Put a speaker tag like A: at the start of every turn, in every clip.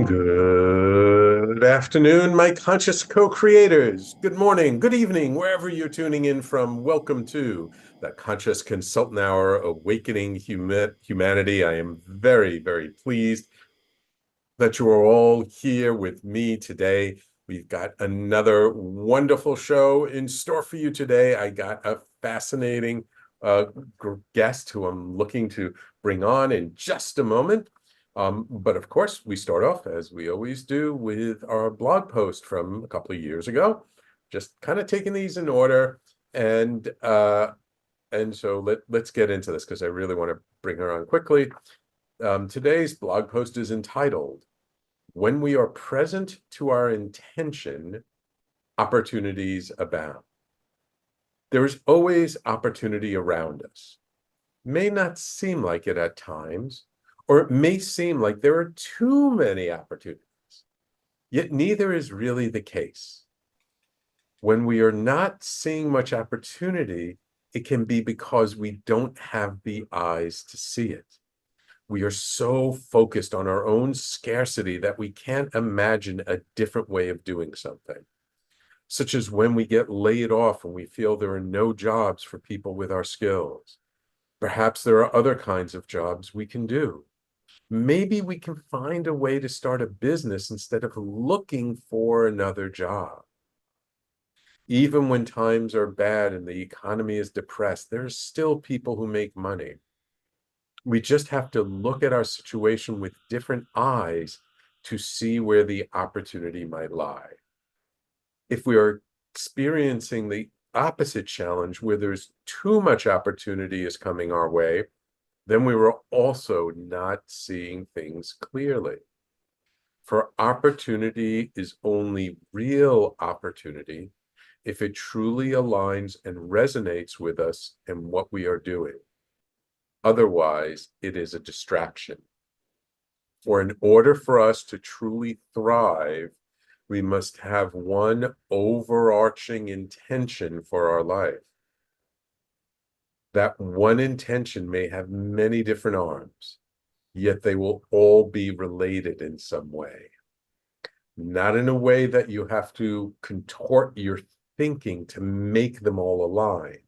A: Good afternoon, my conscious co-creators. Good morning, good evening, wherever you're tuning in from. Welcome to the Conscious Consultant Hour, Awakening Humanity. I am very, very pleased that you are all here with me today. We've got another wonderful show in store for you today. I got a fascinating guest who I'm looking to bring on in just a moment. But of course, we start off, as we always do, with our blog post from a couple of years ago, just kind of taking these in order. And so let's get into this because I really want to bring her on quickly. Today's blog post is entitled, "When we are present to our intention, opportunities abound." There is always opportunity around us. May not seem like it at times, or it may seem like there are too many opportunities, yet neither is really the case. When we are not seeing much opportunity, it can be because we don't have the eyes to see it. We are so focused on our own scarcity that we can't imagine a different way of doing something, such as when we get laid off and we feel there are no jobs for people with our skills. Perhaps there are other kinds of jobs we can do. Maybe we can find a way to start a business instead of looking for another job. Even when times are bad and the economy is depressed, there's still people who make money. We just have to look at our situation with different eyes to see where the opportunity might lie. If we are experiencing the opposite challenge where there's too much opportunity is coming our way, then we were also not seeing things clearly. For opportunity is only real opportunity if it truly aligns and resonates with us and what we are doing. Otherwise, it is a distraction. For in order for us to truly thrive, we must have one overarching intention for our life. That one intention may have many different arms, yet they will all be related in some way. Not in a way that you have to contort your thinking to make them all align.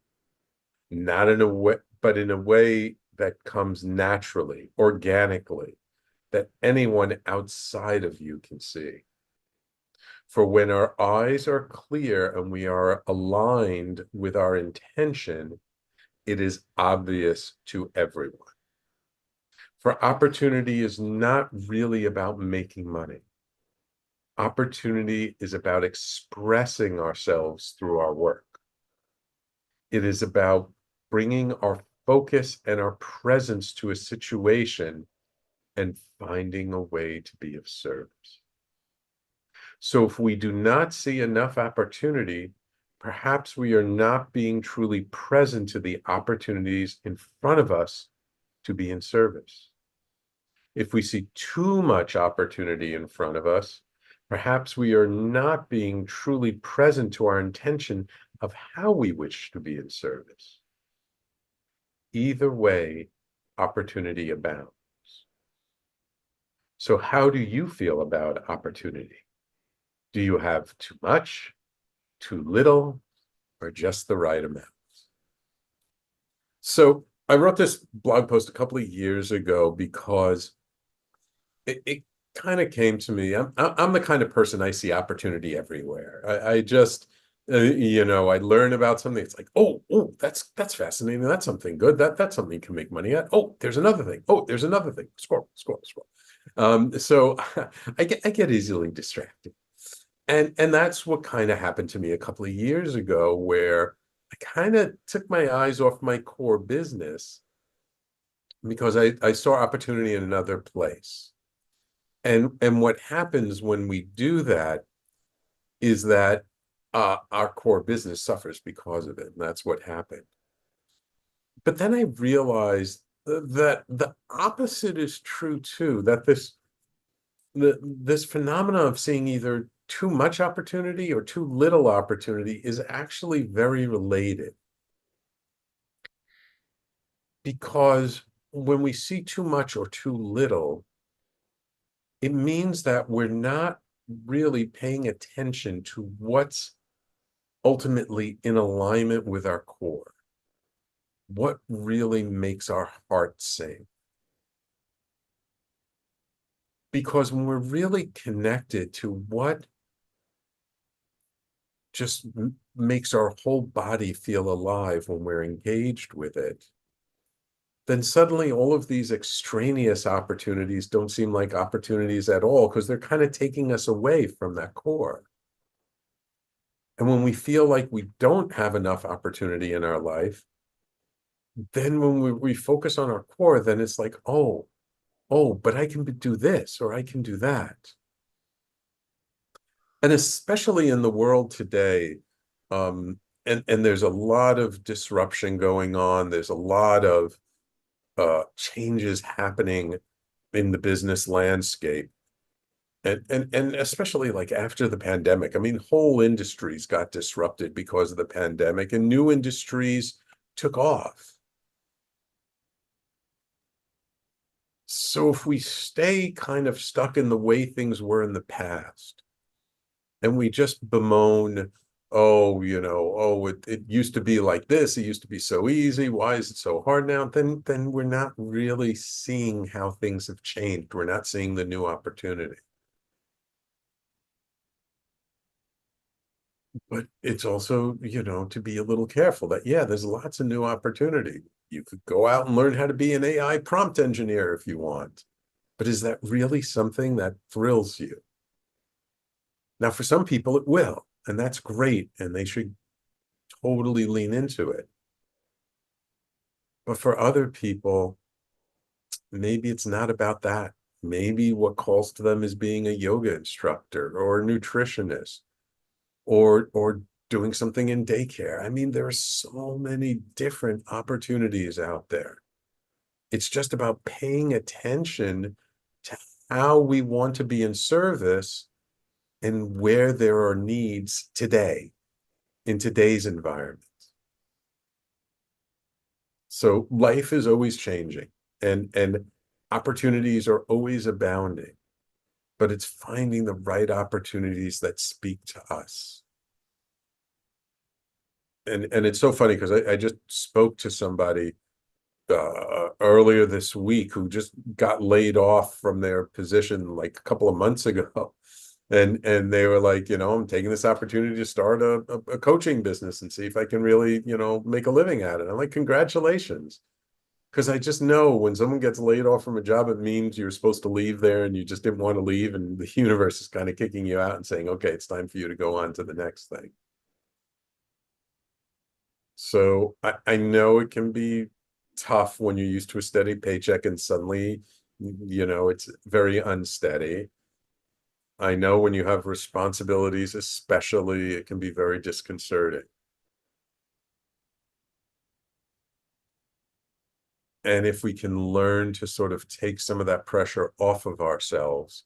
A: Not in a way, but in a way that comes naturally, organically, that anyone outside of you can see. For when our eyes are clear and we are aligned with our intention, it is obvious to everyone. For opportunity is not really about making money. Opportunity is about expressing ourselves through our work. It is about bringing our focus and our presence to a situation and finding a way to be of service. So if we do not see enough opportunity, perhaps we are not being truly present to the opportunities in front of us to be in service. If we see too much opportunity in front of us, perhaps we are not being truly present to our intention of how we wish to be in service. Either way, opportunity abounds. So how do you feel about opportunity? Do you have too much, too little, or just the right amount? So I wrote this blog post a couple of years ago because it kind of came to me. I'm the kind of person, I see opportunity everywhere. I just, I learn about something. It's like, oh, that's fascinating. That's something good. That's something you can make money at. Oh, there's another thing. Oh, there's another thing. Scroll. So I get easily distracted. And that's what kind of happened to me a couple of years ago, where I kind of took my eyes off my core business because I saw opportunity in another place. And what happens when we do that is that our core business suffers because of it. And that's what happened. But then I realized that the opposite is true too, that this phenomenon of seeing either too much opportunity or too little opportunity is actually very related. Because when we see too much or too little, it means that we're not really paying attention to what's ultimately in alignment with our core. What really makes our heart sing? Because when we're really connected to what just makes our whole body feel alive when we're engaged with it, then suddenly all of these extraneous opportunities don't seem like opportunities at all, because they're kind of taking us away from that core. And when we feel like we don't have enough opportunity in our life, then when we focus on our core, then it's like, oh, but I can do this or I can do that. And especially in the world today, and there's a lot of disruption going on. There's a lot of changes happening in the business landscape. And especially like after the pandemic, I mean, whole industries got disrupted because of the pandemic, and new industries took off. So if we stay kind of stuck in the way things were in the past, and we just bemoan, oh, it used to be like this, it used to be so easy, why is it so hard now? Then we're not really seeing how things have changed. We're not seeing the new opportunity. But it's also, to be a little careful that, yeah, there's lots of new opportunity. You could go out and learn how to be an AI prompt engineer if you want. But is that really something that thrills you? Now, for some people, it will, and that's great, and they should totally lean into it. But for other people, maybe it's not about that. Maybe what calls to them is being a yoga instructor or a nutritionist or doing something in daycare. I mean, there are so many different opportunities out there. It's just about paying attention to how we want to be in service and where there are needs today in today's environment. So life is always changing, and opportunities are always abounding, but it's finding the right opportunities that speak to us. And it's so funny because I just spoke to somebody earlier this week who just got laid off from their position like a couple of months ago. And they were like, I'm taking this opportunity to start a coaching business and see if I can really, make a living at it. I'm like, congratulations. Because I just know when someone gets laid off from a job, it means you're supposed to leave there and you just didn't want to leave. And the universe is kind of kicking you out and saying, okay, it's time for you to go on to the next thing. So I know it can be tough when you're used to a steady paycheck and suddenly, it's very unsteady. I know when you have responsibilities, especially, it can be very disconcerting. And if we can learn to sort of take some of that pressure off of ourselves,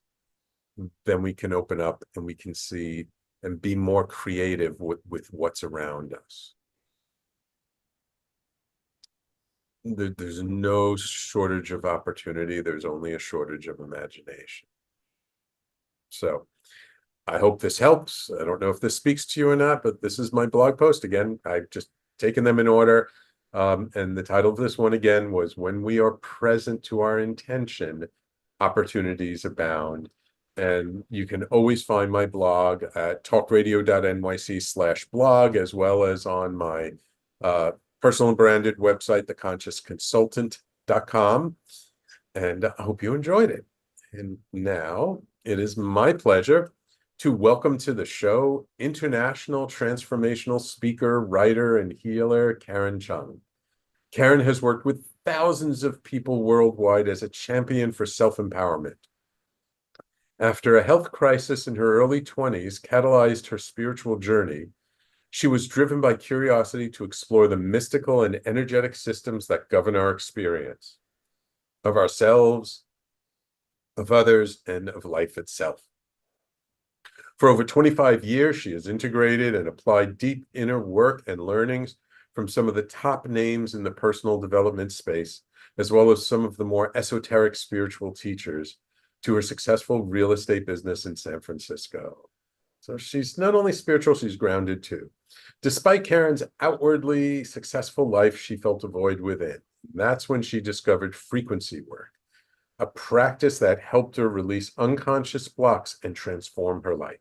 A: then we can open up and we can see and be more creative with what's around us. There's no shortage of opportunity. There's only a shortage of imagination. So I hope this helps. I don't know if this speaks to you or not, but this is my blog post. Again, I've just taken them in order. And the title of this one again was When We Are Present to Our Intention, Opportunities Abound. And you can always find my blog at talkradio.nyc/blog, as well as on my personal and branded website, theconsciousconsultant.com. And I hope you enjoyed it. And now it is my pleasure to welcome to the show International Transformational Speaker, writer, and healer, Karen Cheong. Karen has worked with thousands of people worldwide as a champion for self-empowerment. After a health crisis in her early 20s catalyzed her spiritual journey, she was driven by curiosity to explore the mystical and energetic systems that govern our experience of ourselves, of others, and of life itself. For over 25 years, she has integrated and applied deep inner work and learnings from some of the top names in the personal development space, as well as some of the more esoteric spiritual teachers, to her successful real estate business in San Francisco. So she's not only spiritual, she's grounded too. Despite Karen's outwardly successful life, she felt a void within. That's when she discovered frequency work, a practice that helped her release unconscious blocks and transform her life.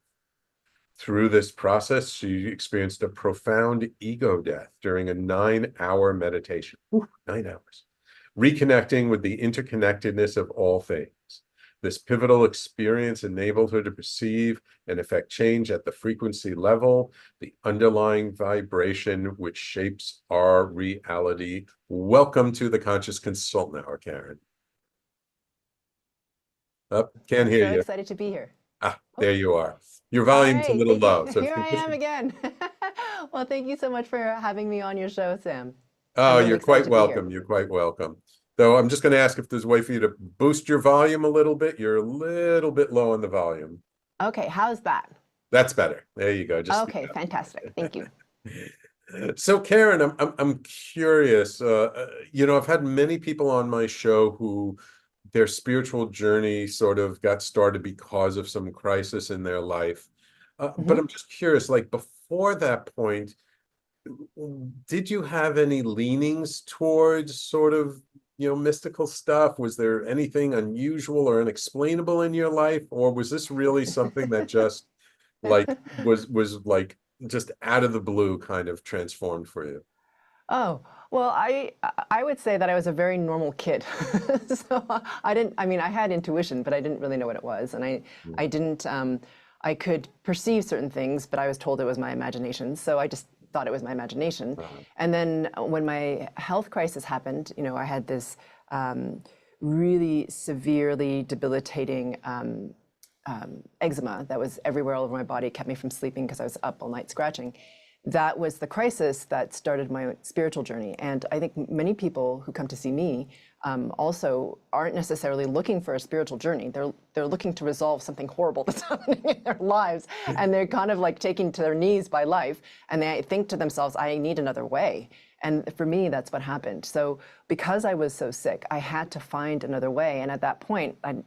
A: Through this process, she experienced a profound ego death during a 9-hour meditation. 9 hours. Reconnecting with the interconnectedness of all things. This pivotal experience enabled her to perceive and affect change at the frequency level, the underlying vibration which shapes our reality. Welcome to the Conscious Consultant Hour, Karen. Can't hear you.
B: I'm so excited to be here.
A: There you are. Your volume's a little low. So
B: here I am again. Well, thank you so much for having me on your show, Sam.
A: Oh, you're quite welcome. You're quite welcome. Though I'm just going to ask if there's a way for you to boost your volume a little bit. You're a little bit low on the volume.
B: Okay, how's that?
A: That's better. There you go.
B: Okay, fantastic. Thank you.
A: So Karen, I'm curious. I've had many people on my show who their spiritual journey sort of got started because of some crisis in their life. But I'm just curious, like before that point, did you have any leanings towards sort of, mystical stuff? Was there anything unusual or unexplainable in your life? Or was this really something that just was like just out of the blue kind of transformed for you?
B: Oh, well, I would say that I was a very normal kid. So I had intuition, but I didn't really know what it was. And I didn't, I could perceive certain things, but I was told it was my imagination. So I just thought it was my imagination. And then when my health crisis happened, I had this really severely debilitating eczema that was everywhere all over my body, kept me from sleeping because I was up all night scratching. That was the crisis that started my spiritual journey. And I think many people who come to see me also aren't necessarily looking for a spiritual journey. They're looking to resolve something horrible that's happening in their lives. And they're kind of like taking to their knees by life. And they think to themselves, I need another way. And for me, that's what happened. So because I was so sick, I had to find another way. And at that point, I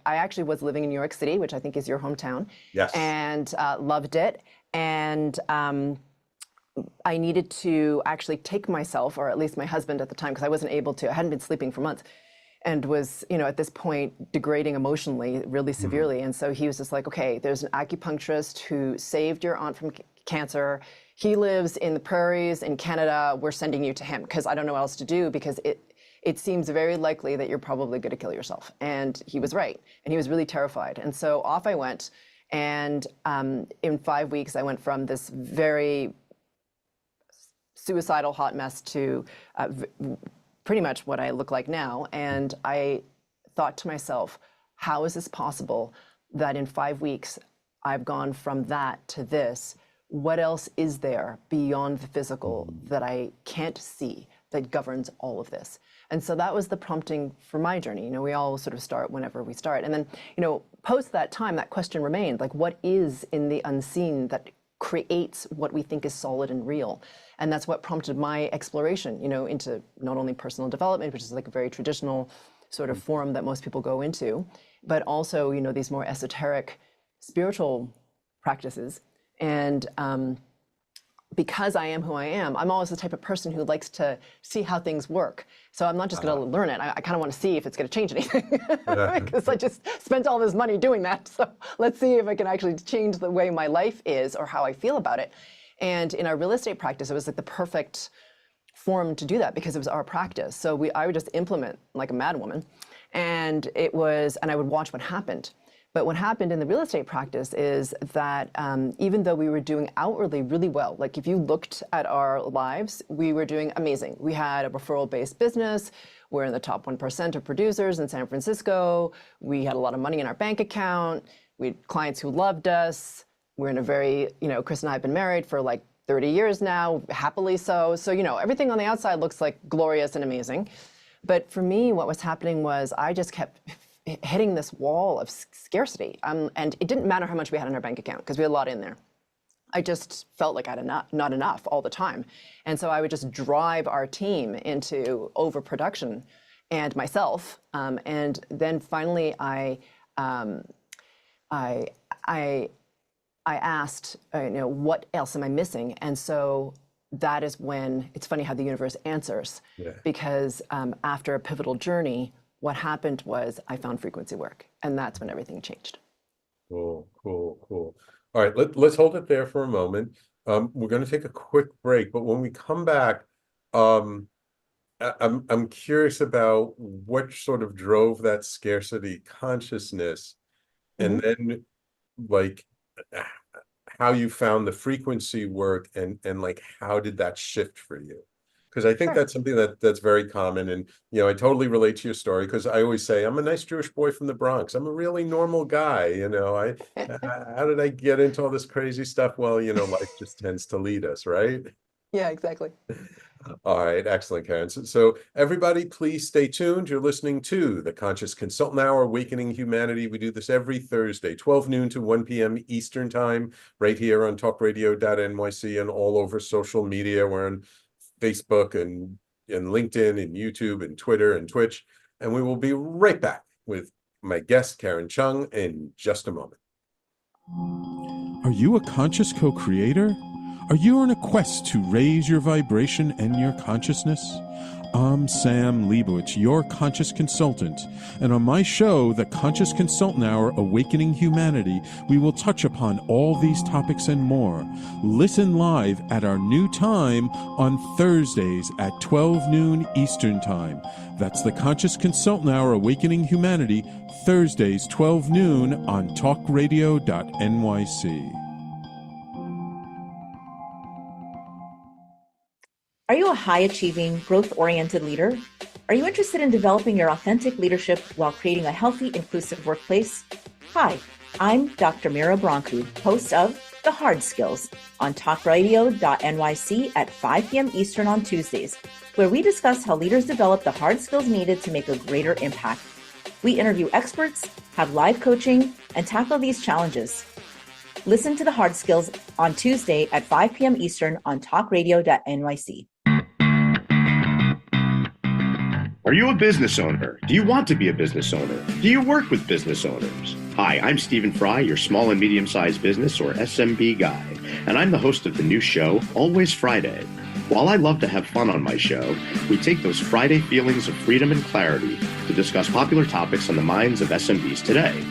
B: actually was living in New York City, which I think is your hometown.
A: Yes.
B: And loved it. And I needed to actually take myself, or at least my husband at the time, because I wasn't able to, I hadn't been sleeping for months, and was, at this point degrading emotionally really severely. And so he was just like, okay, there's an acupuncturist who saved your aunt from cancer. He lives in the prairies in Canada. We're sending you to him because I don't know what else to do, because it seems very likely that you're probably going to kill yourself. And he was right. And he was really terrified. And so off I went. And in 5 weeks, I went from this very suicidal hot mess to pretty much what I look like now. And I thought to myself, how is this possible that in 5 weeks, I've gone from that to this? What else is there beyond the physical that I can't see that governs all of this? And so that was the prompting for my journey. We all sort of start whenever we start. And then, post that time, that question remained, like, what is in the unseen that creates what we think is solid and real? And that's what prompted my exploration, into not only personal development, which is like a very traditional sort of forum that most people go into, but also, these more esoteric spiritual practices. And because I am who I am, I'm always the type of person who likes to see how things work. So I'm not just going to learn it. I kind of want to see if it's going to change anything, because I just spent all this money doing that. So let's see if I can actually change the way my life is or how I feel about it. And in our real estate practice, it was like the perfect forum to do that, because it was our practice. So I would just implement like a madwoman, and I would watch what happened. But what happened in the real estate practice is that even though we were doing outwardly really well, like if you looked at our lives, we were doing amazing. We had a referral-based business. We're in the top 1% of producers in San Francisco. We had a lot of money in our bank account. We had clients who loved us. We're in a very, Chris and I have been married for like 30 years now, happily so. So, everything on the outside looks like glorious and amazing. But for me, what was happening was I just kept hitting this wall of scarcity. And it didn't matter how much we had in our bank account, because we had a lot in there. I just felt like I had not enough all the time. And so I would just drive our team into overproduction. and myself. And then finally, um, I, I, I asked, what else am I missing? And so that is when it's funny how the universe answers, because after a pivotal journey, what happened was I found frequency work, and that's when everything changed.
A: Cool, cool, cool. All right, let's hold it there for a moment. We're going to take a quick break, but when we come back, I'm curious about what sort of drove that scarcity consciousness, and then like how you found the frequency work, and like how did that shift for you? Because I think that's something that's very common, and I totally relate to your story, because I always say I'm a nice Jewish boy from the Bronx. I'm a really normal guy. How did I get into all this crazy stuff? Well, life just tends to lead us, right?
B: Yeah, exactly.
A: All right, excellent, Karen. So everybody, please stay tuned. You're listening to the Conscious Consultant Hour, Awakening Humanity. We do this every Thursday, 12 noon to 1 p.m. Eastern Time, right here on talkradio.nyc and all over social media. We're on Facebook and LinkedIn and YouTube and Twitter and Twitch. And we will be right back with my guest, Karen Cheong, in just a moment.
C: Are you a conscious co-creator? Are you on a quest to raise your vibration and your consciousness? I'm Sam Leibowitz, your conscious consultant, and on my show, The Conscious Consultant Hour, Awakening Humanity, we will touch upon all these topics and more. Listen live at our new time on Thursdays at 12 noon Eastern Time. That's The Conscious Consultant Hour, Awakening Humanity, Thursdays 12 noon on talkradio.nyc.
D: Are you a high-achieving, growth-oriented leader? Are you interested in developing your authentic leadership while creating a healthy, inclusive workplace? Hi, I'm Dr. Mira Brancu, host of The Hard Skills on talkradio.nyc at 5 p.m. Eastern on Tuesdays, where we discuss how leaders develop the hard skills needed to make a greater impact. We interview experts, have live coaching, and tackle these challenges. Listen to The Hard Skills on Tuesday at 5 p.m. Eastern on talkradio.nyc.
E: Are you a business owner? Do you want to be a business owner? Do you work with business owners? Hi, I'm Stephen Fry, your small and medium-sized business, or SMB guy, and I'm the host of the new show, Always Friday. While I love to have fun on my show, we take those Friday feelings of freedom and clarity to discuss popular topics on the minds of SMBs today.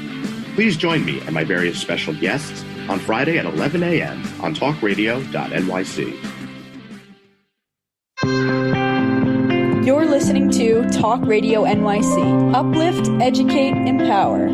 E: Please join me and my various special guests on Friday at 11 a.m. on talkradio.nyc.
F: You're listening to Talk Radio NYC. Uplift, educate, empower.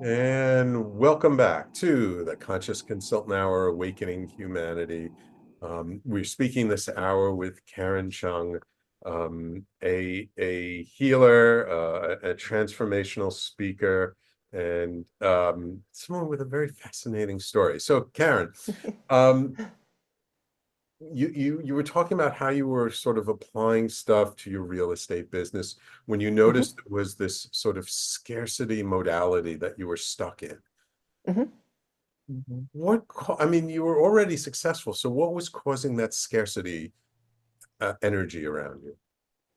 A: And welcome back to the Conscious Consultant Hour, Awakening Humanity. We're speaking this hour with Karen Cheong, a healer, a transformational speaker, and someone with a very fascinating story. So, Karen, you were talking about how you were sort of applying stuff to your real estate business when you noticed there was this sort of scarcity modality that you were stuck in. I mean, you were already successful, so what was causing that scarcity energy around you?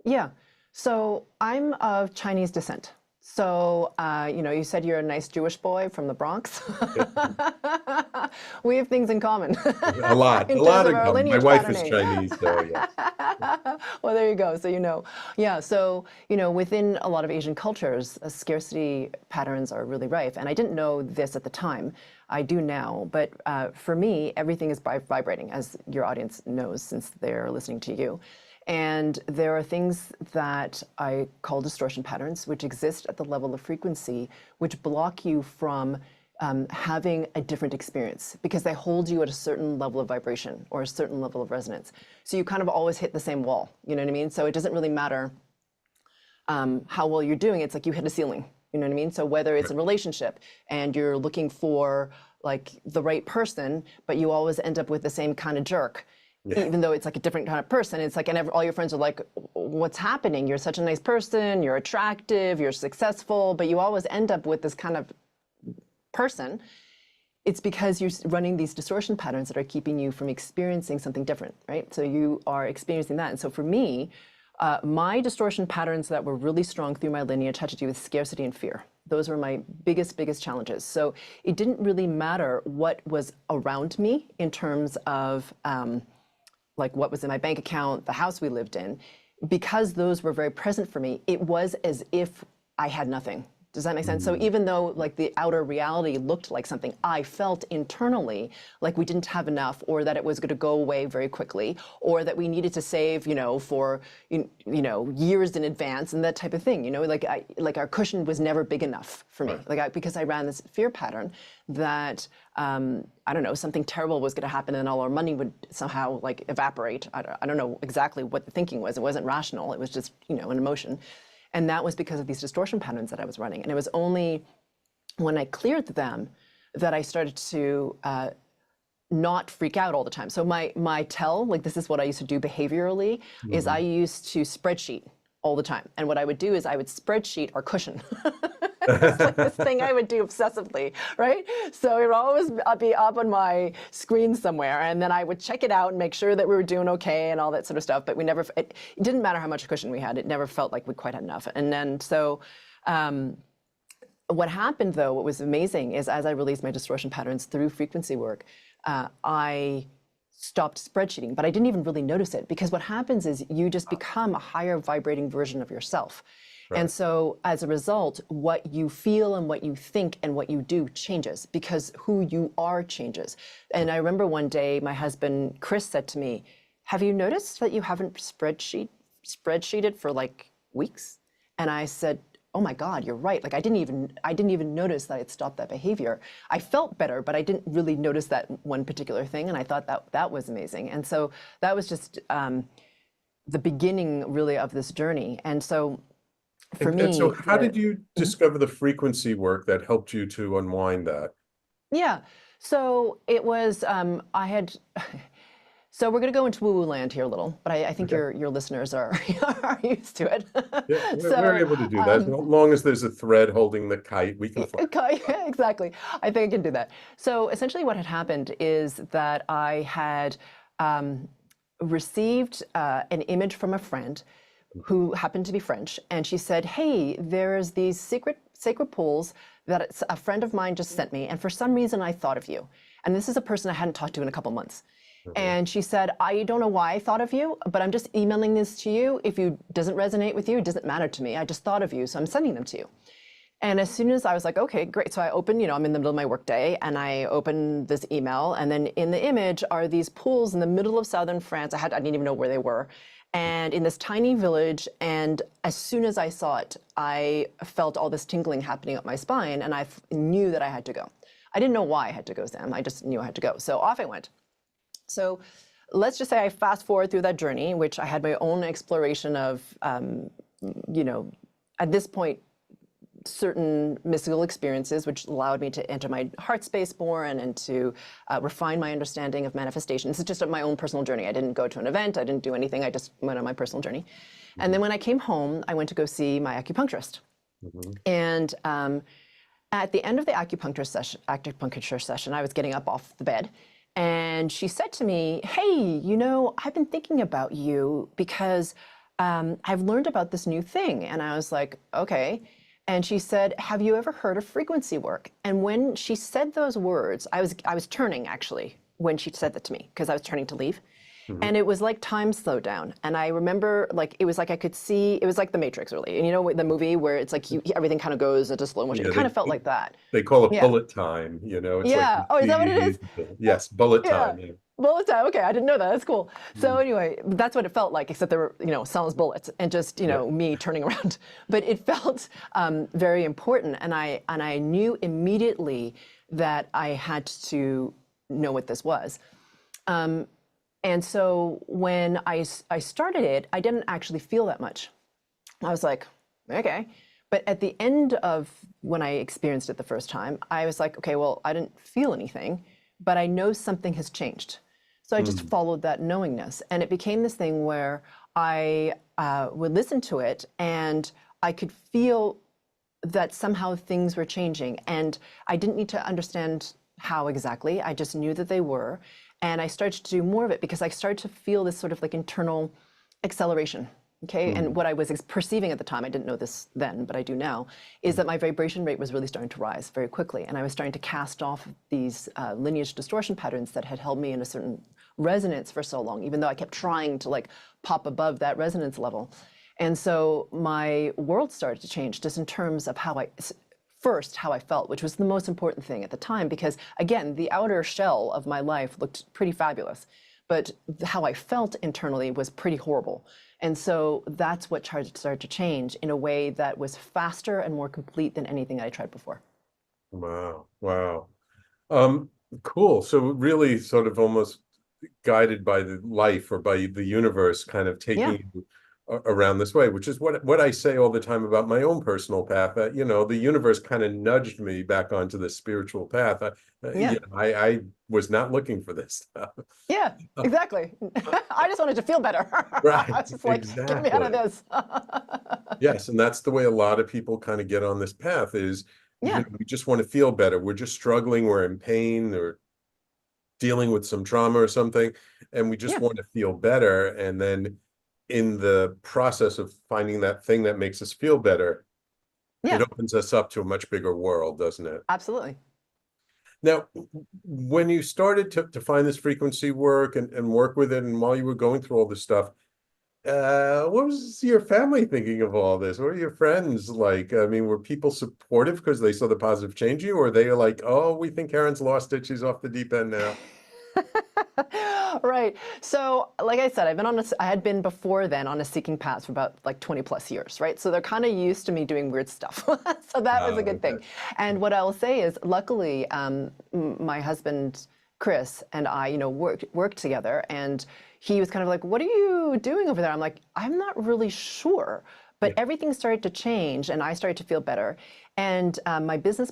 B: Yeah. So I'm of Chinese descent. So, you said you're a nice Jewish boy from the Bronx. We have things in common.
A: A lot in common. My wife is Chinese, so yeah.
B: Well, there you go. So, yeah. So, within a lot of Asian cultures, scarcity patterns are really rife. And I didn't know this at the time. I do now. But for me, everything is vibrating, as your audience knows, since they're listening to you. And there are things that I call distortion patterns, which exist at the level of frequency, which block you from having a different experience because they hold you at a certain level of vibration or a certain level of resonance. So you kind of always hit the same wall, you know what I mean? So it doesn't really matter how well you're doing. It's like you hit a ceiling, you know what I mean? So whether it's a relationship and you're looking for like the right person, but you always end up with the same kind of jerk, even though it's like a different kind of person. It's like, and all your friends are like, what's happening? You're such a nice person, you're attractive, you're successful, but you always end up with this kind of person. It's because you're running these distortion patterns that are keeping you from experiencing something different, right? So you are experiencing that. And so for me, my distortion patterns that were really strong through my lineage had to do with scarcity and fear. Those were my biggest challenges. So it didn't really matter what was around me in terms of like what was in my bank account, the house we lived in, because those were very present for me. It was as if I had nothing. Does that make sense? So even though like the outer reality looked like something, I felt internally like we didn't have enough, or that it was going to go away very quickly, or that we needed to save, you know, for years in advance and that type of thing. You know, like our cushion was never big enough for me, because I ran this fear pattern that I don't know, something terrible was going to happen and all our money would somehow like evaporate. I don't know exactly what the thinking was. It wasn't rational. It was just an emotion. And that was because of these distortion patterns that I was running. And it was only when I cleared them that I started to not freak out all the time. So my tell, like this is what I used to do behaviorally, is I used to spreadsheet all the time. And what I would do is I would spreadsheet our cushion. It's like this thing I would do obsessively, right? So it would always be up on my screen somewhere, and then I would check it out and make sure that we were doing okay and all that sort of stuff. But we never, it didn't matter how much cushion we had, it never felt like we quite had enough. And then so what happened though, what was amazing is as I released my distortion patterns through frequency work, I stopped spreadsheeting, but I didn't even really notice it, because what happens is you just become a higher vibrating version of yourself. And so as a result, what you feel and what you think and what you do changes, because who you are changes. And I remember one day my husband, Chris, said to me, have you noticed that you haven't spreadsheeted for like weeks? And I said, oh my God, you're right. Like I didn't even notice that I'd stopped that behavior. I felt better, but I didn't really notice that one particular thing. And I thought that was amazing. And so that was just the beginning really of this journey. And so for me.
A: And so how did you discover the frequency work that helped you to unwind that?
B: Yeah. So it was, so we're going to go into woo-woo land here a little, but I think your listeners are used to it.
A: Yeah, we're able to do that. As long as there's a thread holding the kite, we can fly.
B: Yeah, exactly. I think I can do that. So essentially what had happened is that I had received an image from a friend who happened to be French, and she said, hey, there's these sacred pools that a friend of mine just sent me, and for some reason I thought of you. And this is a person I hadn't talked to in a couple months. And she said, I don't know why I thought of you, but I'm just emailing this to you. If it doesn't resonate with you, it doesn't matter to me. I just thought of you, so I'm sending them to you. And as soon as I was like, okay, great. So I opened, I'm in the middle of my workday, and I opened this email, and then in the image are these pools in the middle of southern France. I didn't even know where they were. And in this tiny village, and as soon as I saw it, I felt all this tingling happening up my spine, and I knew that I had to go. I didn't know why I had to go, Sam. I just knew I had to go. So off I went. So let's just say I fast forward through that journey, which I had my own exploration of, at this point, certain mystical experiences, which allowed me to enter my heart space more and to refine my understanding of manifestation. This is just my own personal journey. I didn't go to an event. I didn't do anything. I just went on my personal journey. And then when I came home, I went to go see my acupuncturist. And at the end of the acupuncture session, I was getting up off the bed, and she said to me, hey, I've been thinking about you because I've learned about this new thing. And I was like, okay. And she said, have you ever heard of frequency work? And when she said those words, I was turning actually when she said that to me, because I was turning to leave. And it was like time slowed down. And I remember it was like I could see, it was like The Matrix really. And the movie where it's like everything kind of goes into slow motion. It kind of felt like that.
A: They call it bullet time, It's
B: yeah.
A: like
B: Is that what it is?
A: Yes, bullet time. Yeah.
B: Bullet time. Okay, I didn't know that. That's cool. So anyway, that's what it felt like, except there were, sans bullets and just, me turning around. But it felt very important, and I knew immediately that I had to know what this was. And so when I started it, I didn't actually feel that much. I was like, okay. But at the end of when I experienced it the first time, I was like, okay, well, I didn't feel anything, but I know something has changed. So I just followed that knowingness. And it became this thing where I would listen to it and I could feel that somehow things were changing. And I didn't need to understand how exactly. I just knew that they were. And I started to do more of it because I started to feel this sort of like internal acceleration. Okay, and what I was perceiving at the time, I didn't know this then, but I do now, is that my vibration rate was really starting to rise very quickly. And I was starting to cast off these lineage distortion patterns that had held me in a certain resonance for so long, even though I kept trying to like pop above that resonance level. And so my world started to change just in terms of how I felt, which was the most important thing at the time, because again, the outer shell of my life looked pretty fabulous, but how I felt internally was pretty horrible. And so that's what started to change in a way that was faster and more complete than anything I tried before.
A: Wow. Wow. Cool. So really sort of almost guided by the life or by the universe kind of taking you around this way, which is what I say all the time about my own personal path. The universe kind of nudged me back onto the spiritual path. I was not looking for this stuff.
B: Yeah, exactly. I just wanted to feel better.
A: Right.
B: I was just like, get me out of this.
A: Yes, and that's the way a lot of people kind of get on this path is, we just want to feel better. We're just struggling. We're in pain or dealing with some trauma or something, and we just want to feel better. And then in the process of finding that thing that makes us feel better, it opens us up to a much bigger world, doesn't it?
B: Absolutely.
A: Now, when you started to find this frequency work and work with it, and while you were going through all this stuff, what was your family thinking of all this? What were your friends like? I mean, were people supportive because they saw the positive change you, or they were like, oh, we think Karen's lost it, she's off the deep end now?
B: Right. So, like I said, I had been before then on a seeking path for about like 20 plus years, right? So they're kind of used to me doing weird stuff. So that was a good thing. And what I will say is, luckily, my husband, Chris, and I, worked together, and he was kind of like, what are you doing over there? I'm like, I'm not really sure. But everything started to change, and I started to feel better. And my business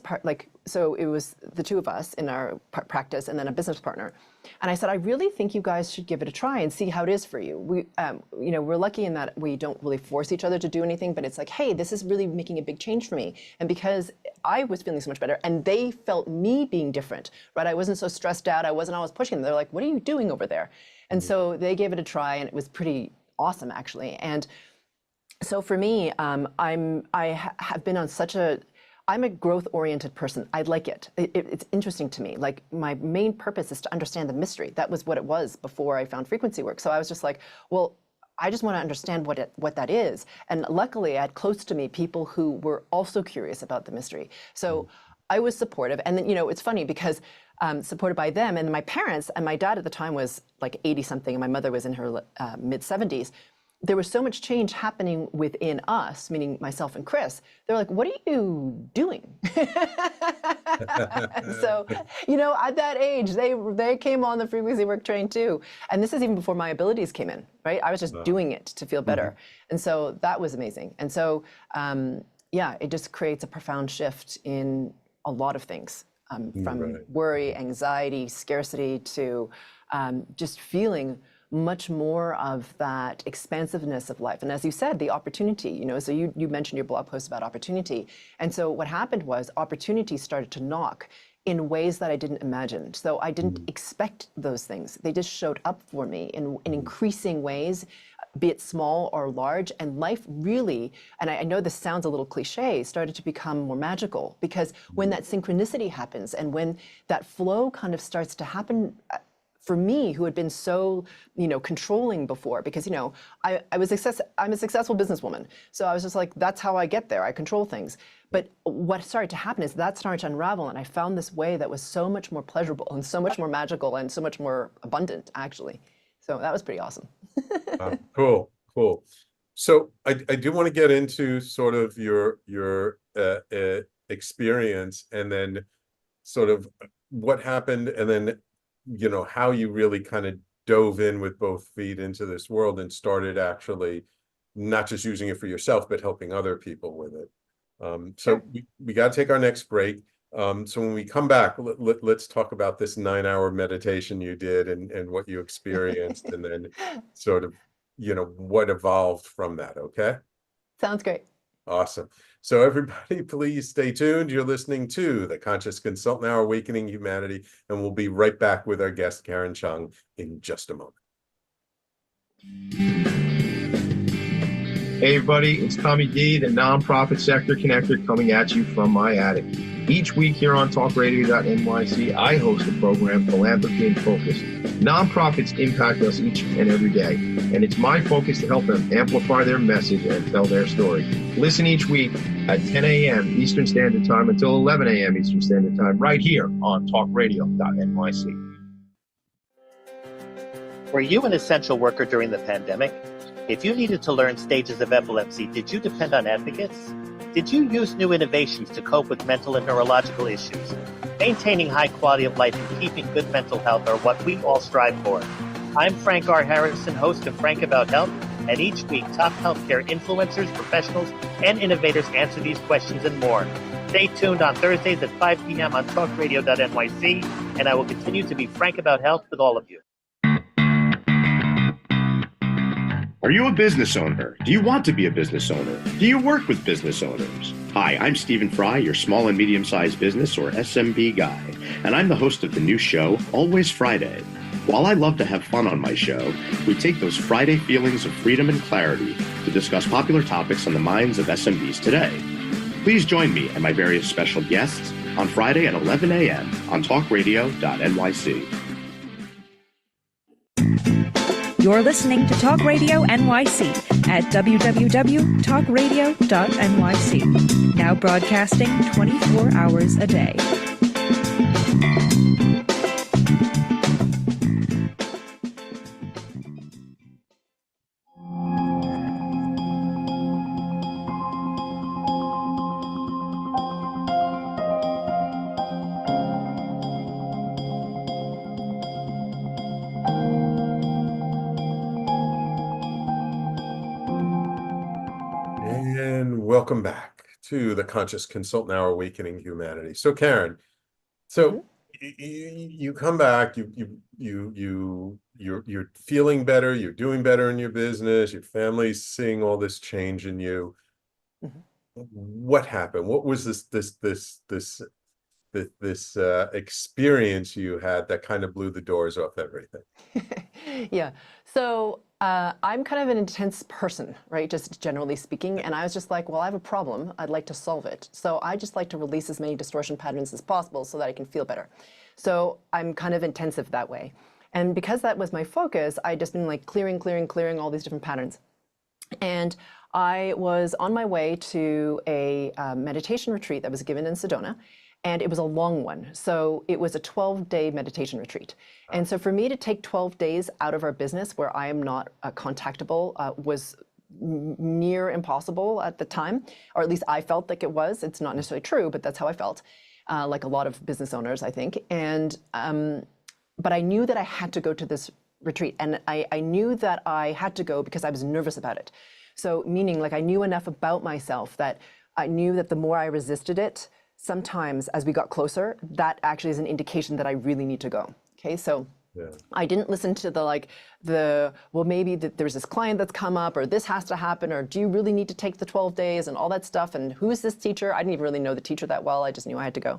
B: so it was the two of us in our practice, and then a business partner. And I said, I really think you guys should give it a try and see how it is for you. We're lucky in that we don't really force each other to do anything, but it's like, hey, this is really making a big change for me. And because I was feeling so much better, and they felt me being different, right? I wasn't so stressed out. I wasn't always pushing them. They're like, what are you doing over there? And so they gave it a try, and it was pretty awesome, actually. And so for me, I have been on I'm a growth-oriented person. I like it. It's interesting to me. Like, my main purpose is to understand the mystery. That was what it was before I found frequency work. So I was just like, well, I just want to understand what that is. And luckily, I had close to me people who were also curious about the mystery. So I was supportive. And then, it's funny because supported by them and my parents, and my dad at the time was like 80-something, and my mother was in her mid-70s. There was so much change happening within us, meaning myself and Chris. They're like, what are you doing? So, at that age, they came on the frequency work train too. And this is even before my abilities came in, right? I was just doing it to feel better. And so that was amazing. And so, it just creates a profound shift in a lot of things, from worry, anxiety, scarcity, to just feeling much more of that expansiveness of life. And as you said, the opportunity, so you mentioned your blog post about opportunity. And so what happened was opportunity started to knock in ways that I didn't imagine. So I didn't expect those things. They just showed up for me in increasing ways, be it small or large. And life really, and I know this sounds a little cliche, started to become more magical, because when that synchronicity happens and when that flow kind of starts to happen for me, who had been so, controlling before, because, I'm a successful businesswoman. So I was just like, that's how I get there. I control things. But what started to happen is that started to unravel, and I found this way that was so much more pleasurable and so much more magical and so much more abundant, actually. So that was pretty awesome.
A: Cool. So I do want to get into sort of your experience, and then sort of what happened, and then how you really kind of dove in with both feet into this world and started actually not just using it for yourself, but helping other people with it. So we got to take our next break. So when we come back, let's talk about this 9-hour meditation you did and what you experienced, and then sort of, what evolved from that. Okay.
B: Sounds great.
A: Awesome. So everybody, please stay tuned. You're listening to the Conscious Consultant Hour, Awakening Humanity, and we'll be right back with our guest, Karen Cheong, in just a moment.
E: Hey everybody, it's Tommy D, the nonprofit sector connector, coming at you from my attic. Each week here on talkradio.nyc, I host the program Philanthropy in Focus. Nonprofits impact us each and every day, and it's my focus to help them amplify their message and tell their story. Listen each week at 10 a.m. Eastern Standard Time until 11 a.m. Eastern Standard Time, right here on talkradio.nyc.
G: Were you an essential worker during the pandemic? If you needed to learn stages of epilepsy, did you depend on advocates? Did you use new innovations to cope with mental and neurological issues? Maintaining high quality of life and keeping good mental health are what we all strive for. I'm Frank R. Harrison, host of Frank About Health, and each week top healthcare influencers, professionals, and innovators answer these questions and more. Stay tuned on Thursdays at 5 p.m. on talkradio.nyc, and I will continue to be frank about health with all of you.
E: Are you a business owner? Do you want to be a business owner? Do you work with business owners? Hi, I'm Stephen Fry, your small and medium-sized business, or SMB guy, and I'm the host of the new show, Always Friday. While I love to have fun on my show, we take those Friday feelings of freedom and clarity to discuss popular topics on the minds of SMBs today. Please join me and my various special guests on Friday at 11 a.m. on talkradio.nyc.
H: You're listening to Talk Radio NYC at www.talkradio.nyc. Now broadcasting 24 hours a day.
A: And welcome back to the Conscious Consultant Hour, Awakening Humanity. So Karen, you come back, you're feeling better, you're doing better in your business, your family's seeing all this change in you. What happened? What was this experience you had that kind of blew the doors off everything?
B: Yeah. So I'm kind of an intense person, right? Just generally speaking. And I was just like, well, I have a problem. I'd like to solve it. So I just like to release as many distortion patterns as possible so that I can feel better. So I'm kind of intensive that way. And because that was my focus, I just been like clearing all these different patterns. And I was on my way to a meditation retreat that was given in Sedona. And it was a long one. So it was a 12-day meditation retreat. And so for me to take 12 days out of our business where I am not contactable was near impossible at the time, or at least I felt like it was. It's not necessarily true, but that's how I felt, like a lot of business owners, I think. And but I knew that I had to go to this retreat. And I knew that I had to go because I was nervous about it. So meaning like I knew enough about myself that I knew that the more I resisted it, sometimes as we got closer, that actually is an indication that I really need to go. Okay, so I didn't listen to well, maybe there's this client that's come up, or this has to happen, or do you really need to take the 12 days and all that stuff, and who's this teacher? I didn't even really know the teacher that well, I just knew I had to go.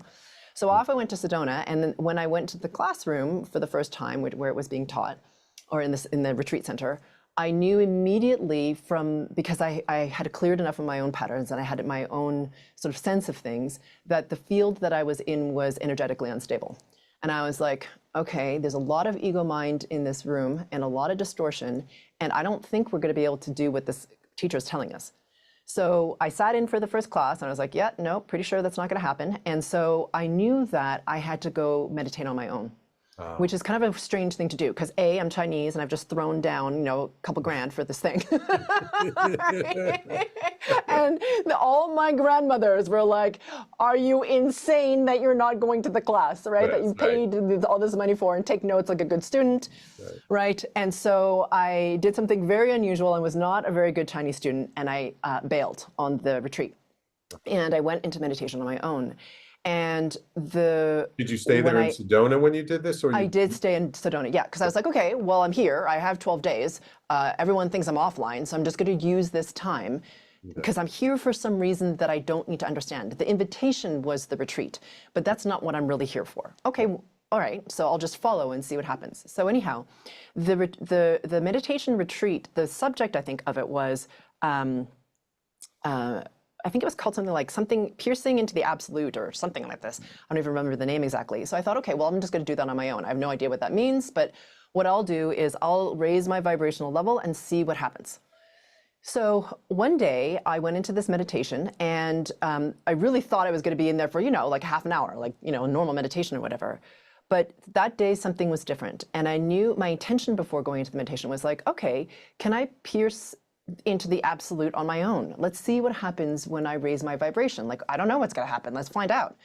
B: So off I went to Sedona, and then when I went to the classroom for the first time where it was being taught, or in the retreat center, I knew immediately because I had cleared enough of my own patterns and I had my own sort of sense of things, that the field that I was in was energetically unstable. And I was like, okay, there's a lot of ego mind in this room and a lot of distortion, and I don't think we're going to be able to do what this teacher is telling us. So I sat in for the first class and I was like, yeah, no, pretty sure that's not going to happen. And so I knew that I had to go meditate on my own, which is kind of a strange thing to do because A, I'm Chinese and I've just thrown down, you know, a couple grand for this thing. And all my grandmothers were like, are you insane that you're not going to the class, right? That you paid all this money for and take notes like a good student, right? And so I did something very unusual and was not a very good Chinese student, and I bailed on the retreat. And I went into meditation on my own. And
A: Did you stay there in Sedona when you did this? Or
B: I did stay in Sedona, yeah, because I was like, okay, well, I'm here. I have 12 days. Everyone thinks I'm offline, so I'm just going to use this time because I'm here for some reason that I don't need to understand. The invitation was the retreat, but that's not what I'm really here for. Okay, all right, so I'll just follow and see what happens. So anyhow, the meditation retreat, the subject, I think, of it was, I think it was called something like piercing into the absolute or something like this. I don't even remember the name exactly. So I thought, okay, well, I'm just going to do that on my own. I have no idea what that means, but what I'll do is I'll raise my vibrational level and see what happens. So one day I went into this meditation and I really thought I was going to be in there for, you know, like half an hour, like, you know, normal meditation or whatever. But that day something was different. And I knew my intention before going into the meditation was like, okay, can I pierce into the absolute on my own? Let's see what happens when I raise my vibration. Like, I don't know what's going to happen. Let's find out.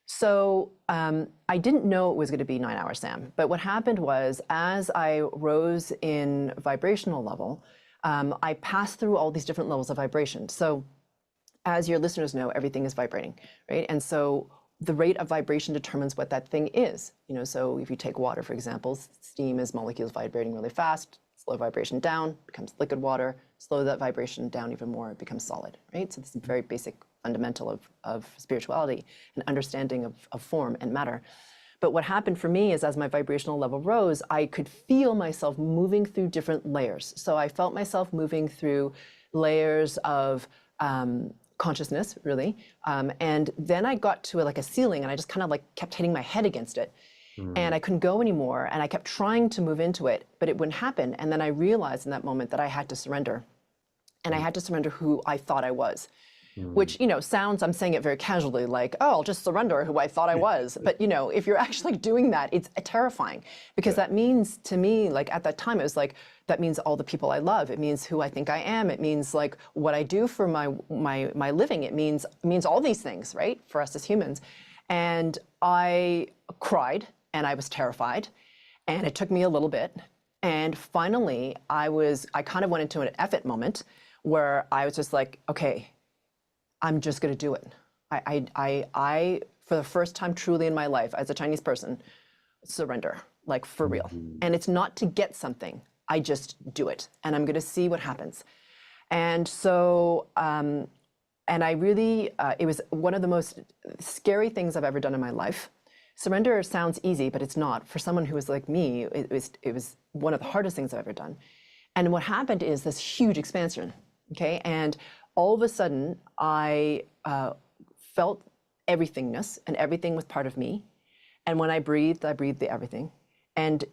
B: So I didn't know it was going to be 9 hours, Sam. But what happened was, as I rose in vibrational level, I passed through all these different levels of vibration. So as your listeners know, everything is vibrating, right? And so the rate of vibration determines what that thing is. You know, so if you take water, for example, steam is molecules vibrating really fast. Slow vibration down, becomes liquid water. Slow that vibration down even more, it becomes solid, right? So this is a very basic fundamental of spirituality and understanding of form and matter. But what happened for me is, as my vibrational level rose, I could feel myself moving through different layers. So I felt myself moving through layers of consciousness, really. And then I got to like a ceiling and I just kind of like kept hitting my head against it. And I couldn't go anymore, and I kept trying to move into it, but it wouldn't happen. And then I realized in that moment that I had to surrender. And I had to surrender who I thought I was, which, you know, sounds, I'm saying it very casually, like, oh, I'll just surrender who I thought I was. But, you know, if you're actually doing that, it's terrifying, because that means to me, like at that time, it was like, that means all the people I love. It means who I think I am. It means like what I do for my living. It means all these things, right, for us as humans. And I cried. And I was terrified, and it took me a little bit. And finally, I kind of went into an effort moment where I was just like, okay, I'm just going to do it. I, for the first time truly in my life as a Chinese person, surrender, like for real. And it's not to get something. I just do it, and I'm going to see what happens. And so, and I really, it was one of the most scary things I've ever done in my life. Surrender sounds easy, but it's not. For someone who was like me, it was one of the hardest things I've ever done. And what happened is this huge expansion, okay? And all of a sudden, I felt everythingness, and everything was part of me. And when I breathed the everything. And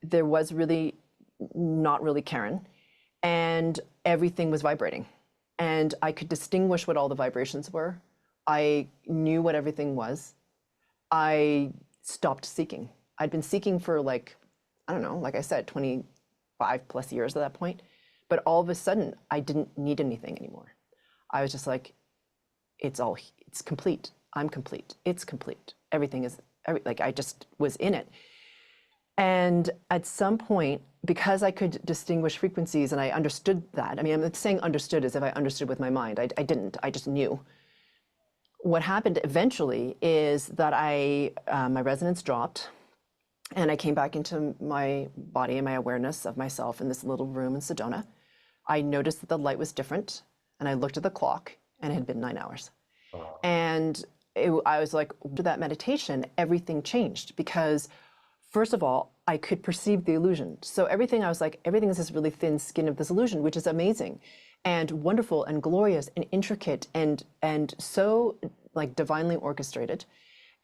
B: there was really not really Karen, and everything was vibrating. And I could distinguish what all the vibrations were. I knew what everything was. I stopped seeking. I'd been seeking for like, I don't know, like I said, 25 plus years at that point. But all of a sudden, I didn't need anything anymore. I was just like, it's complete. I'm complete. It's complete. Everything is, like I just was in it. And at some point, because I could distinguish frequencies and I understood that, I mean, I'm not saying understood as if I understood with my mind. I didn't, I just knew. What happened eventually is that my resonance dropped, and I came back into my body and my awareness of myself in this little room in Sedona. I noticed that the light was different, and I looked at the clock, and it had been 9 hours. And I was like, after that meditation, everything changed, because first of all, I could perceive the illusion. So everything, I was like, everything is this really thin skin of this illusion, which is amazing and wonderful and glorious and intricate and so like divinely orchestrated.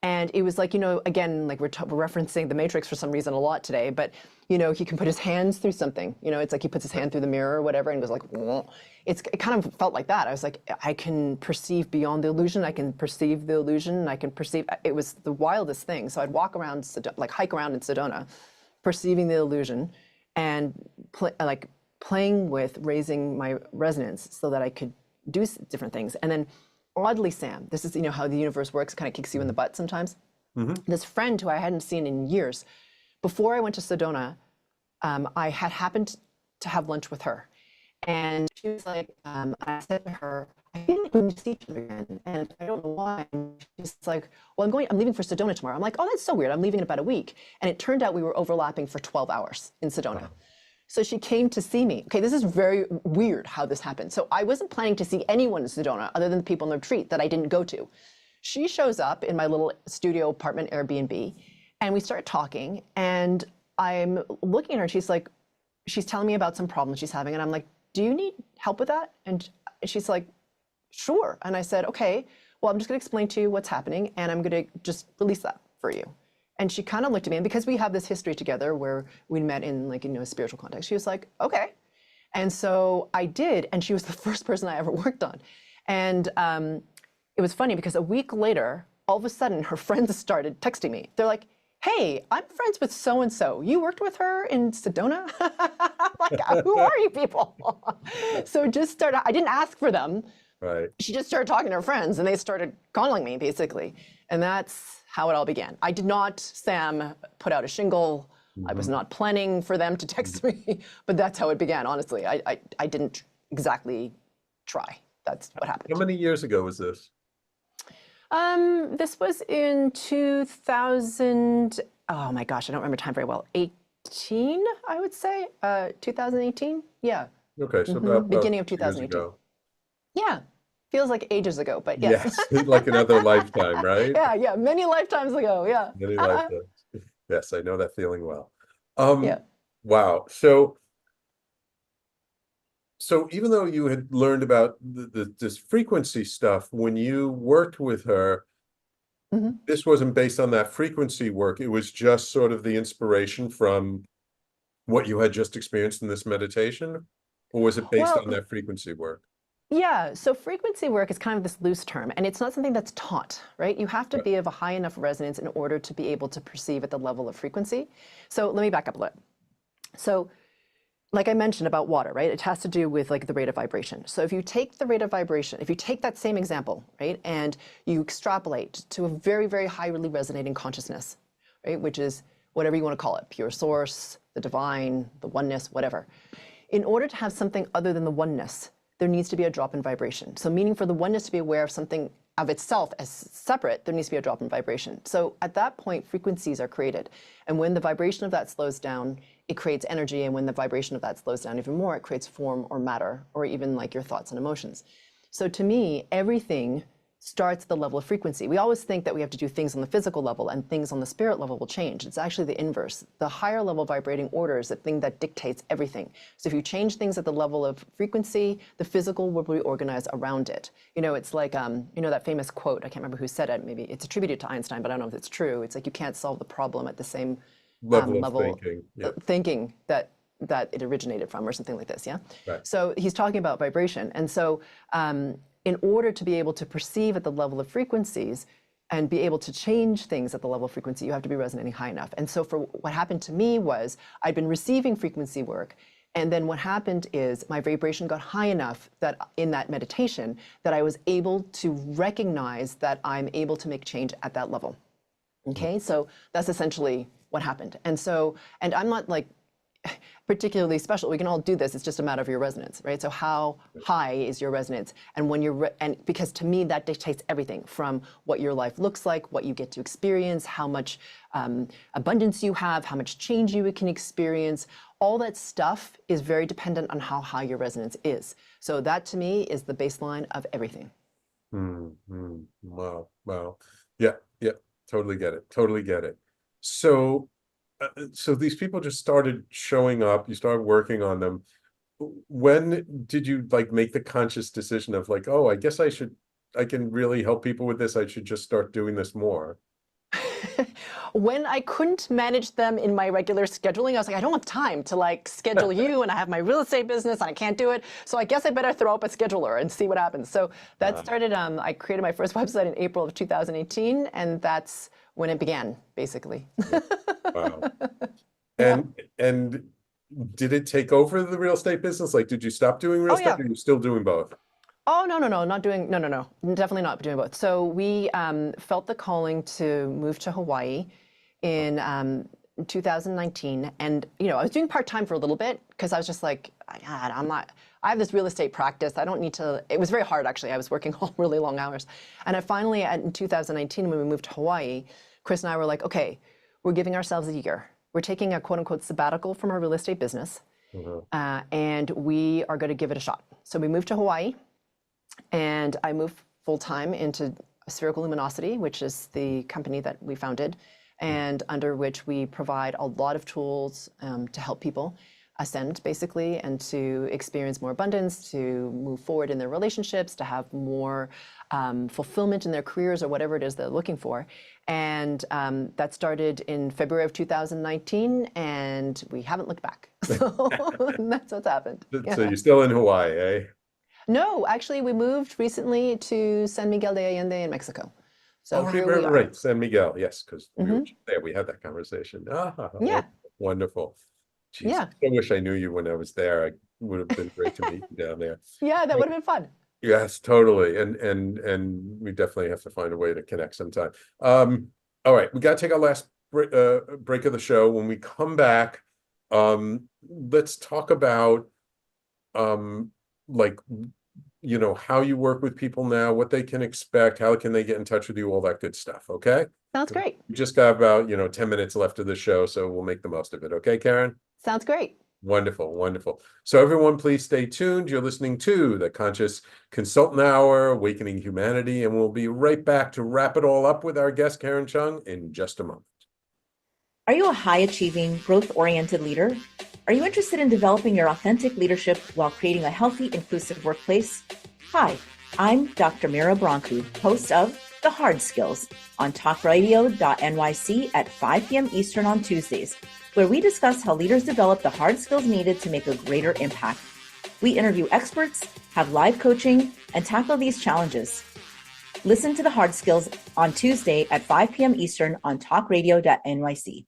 B: And it was like, you know, again, like we're referencing the Matrix for some reason a lot today, but, you know, he can put his hands through something, you know, it's like he puts his hand through the mirror or whatever and goes like, whoa. It kind of felt like that. I was like, I can perceive beyond the illusion. I can perceive the illusion. I can perceive, it was the wildest thing. So I'd walk around, like hike around in Sedona, perceiving the illusion and playing with raising my resonance so that I could do different things. And then oddly, Sam, this is, you know, how the universe works, kind of kicks you in the butt sometimes. This friend who I hadn't seen in years, before I went to Sedona, I had happened to have lunch with her. And she was like, I said to her, I feel like we need to see each other again. And I don't know why. And she's like, well, I'm leaving for Sedona tomorrow. I'm like, oh, that's so weird. I'm leaving in about a week. And it turned out we were overlapping for 12 hours in Sedona. Wow. So she came to see me. Okay, this is very weird how this happened. So I wasn't planning to see anyone in Sedona other than the people in the retreat that I didn't go to. She shows up in my little studio apartment Airbnb, and we start talking, and I'm looking at her, and she's like, she's telling me about some problems she's having, and I'm like, do you need help with that? And she's like, sure. And I said, okay, well, I'm just gonna explain to you what's happening, and I'm gonna just release that for you. And she kind of looked at me, and because we have this history together where we met in like, you know, a spiritual context, she was like, okay. And so I did, and she was the first person I ever worked on. And it was funny because a week later, all of a sudden, her friends started texting me. They're like, hey, I'm friends with so-and-so. You worked with her in Sedona? I'm like, who are you people? So just started, I didn't ask for them.
A: Right.
B: She just started talking to her friends, and they started calling me, basically. And that's how it all began. I did not, Sam, put out a shingle. I was not planning for them to text me, but that's how it began, honestly. I didn't exactly try. That's what happened.
A: How many years ago was this?
B: This was in 2000, oh my gosh, I don't remember time very well. 18, I would say, 2018, yeah.
A: Okay, so about
B: beginning of 2018. Yeah, feels like ages ago, but yes.
A: Yes, like another lifetime, right?
B: Yeah, many lifetimes ago, yeah.
A: Many lifetimes. Yes, I know that feeling well.
B: Yeah.
A: Wow. So even though you had learned about this frequency stuff, when you worked with her, this wasn't based on that frequency work. It was just sort of the inspiration from what you had just experienced in this meditation? Or was it based on that frequency work?
B: Yeah, so frequency work is kind of this loose term, and it's not something that's taught, right? You have to be of a high enough resonance in order to be able to perceive at the level of frequency. So let me back up a little. So like I mentioned about water, right? It has to do with like the rate of vibration. So if you take the rate of vibration, if you take that same example, right, and you extrapolate to a very, very highly resonating consciousness, right, which is whatever you want to call it, pure source, the divine, the oneness, whatever. In order to have something other than the oneness, there needs to be a drop in vibration. So meaning for the oneness to be aware of something of itself as separate, there needs to be a drop in vibration. So at that point, frequencies are created. And when the vibration of that slows down, it creates energy. And when the vibration of that slows down even more, it creates form or matter, or even like your thoughts and emotions. So to me, everything starts at the level of frequency. We always think that we have to do things on the physical level and things on the spirit level will change. It's actually the inverse. The higher level vibrating order is the thing that dictates everything. So if you change things at the level of frequency, the physical will be organized around it. You know, it's like, you know, that famous quote, I can't remember who said it, maybe it's attributed to Einstein, but I don't know if it's true. It's like you can't solve the problem at the same level of thinking that it originated from, or something like this, yeah? Right. So he's talking about vibration. And so in order to be able to perceive at the level of frequencies and be able to change things at the level of frequency, you have to be resonating high enough. And so for what happened to me was I'd been receiving frequency work, and then what happened is my vibration got high enough that in that meditation that I was able to recognize that I'm able to make change at that level. Okay, so that's essentially what happened. And so, and I'm not like particularly special. We can all do this. It's just a matter of your resonance, right? So how high is your resonance? And when you're, and because to me, that dictates everything from what your life looks like, what you get to experience, how much abundance you have, how much change you can experience. All that stuff is very dependent on how high your resonance is. So that to me is the baseline of everything.
A: Wow. Yeah, totally get it. Totally get it. So these people just started showing up, you started working on them. When did you like make the conscious decision of like, oh, I guess I can really help people with this. I should just start doing this more?
B: when I couldn't manage them in my regular scheduling, I was like, I don't have time to like schedule you, and I have my real estate business and I can't do it. So I guess I better throw up a scheduler and see what happens. So that started, I created my first website in April of 2018, and that's when it began, basically.
A: Wow. And did it take over the real estate business? Like, did you stop doing real estate, or are you still doing both?
B: Oh, no, not doing, no, definitely not doing both. So we felt the calling to move to Hawaii in 2019. And, I was doing part-time for a little bit because I was just like, I have this real estate practice. I don't need to, it was very hard, actually. I was working all really long hours. And I finally, in 2019, when we moved to Hawaii, Chris and I were like, okay, we're giving ourselves a year. We're taking a quote unquote sabbatical from our real estate business. And we are going to give it a shot. So we moved to Hawaii. And I moved full-time into Spherical Luminosity, which is the company that we founded, and under which we provide a lot of tools to help people ascend, basically, and to experience more abundance, to move forward in their relationships, to have more fulfillment in their careers or whatever it is they're looking for. And that started in February of 2019, and we haven't looked back. So that's what's happened.
A: So you're still in Hawaii, eh?
B: No, actually, we moved recently to San Miguel de Allende in Mexico. So
A: right, San Miguel, yes, because we were there. We had that conversation.
B: Yeah.
A: Wonderful. Jeez,
B: Yeah.
A: I wish I knew you when I was there. It would have been great to meet you down there.
B: Yeah, that would have been fun.
A: Yes, totally. And we definitely have to find a way to connect sometime. All right, we got to take our last break of the show. When we come back, let's talk about like, how you work with people now, what they can expect, how can they get in touch with you, all that good stuff. Okay.
B: Sounds great.
A: We just got about, 10 minutes left of the show, so we'll make the most of it. Okay, Karen?
B: Sounds great.
A: Wonderful, wonderful. So everyone, please stay tuned. You're listening to the Conscious Consultant Hour, Awakening Humanity, and we'll be right back to wrap it all up with our guest, Karen Cheong, in just a moment.
D: Are you a high-achieving, growth-oriented leader? Are you interested in developing your authentic leadership while creating a healthy, inclusive workplace? Hi, I'm Dr. Mira Brancu, host of The Hard Skills on talkradio.nyc at 5 p.m. Eastern on Tuesdays, where we discuss how leaders develop the hard skills needed to make a greater impact. We interview experts, have live coaching, and tackle these challenges. Listen to The Hard Skills on Tuesday at 5 p.m. Eastern on talkradio.nyc.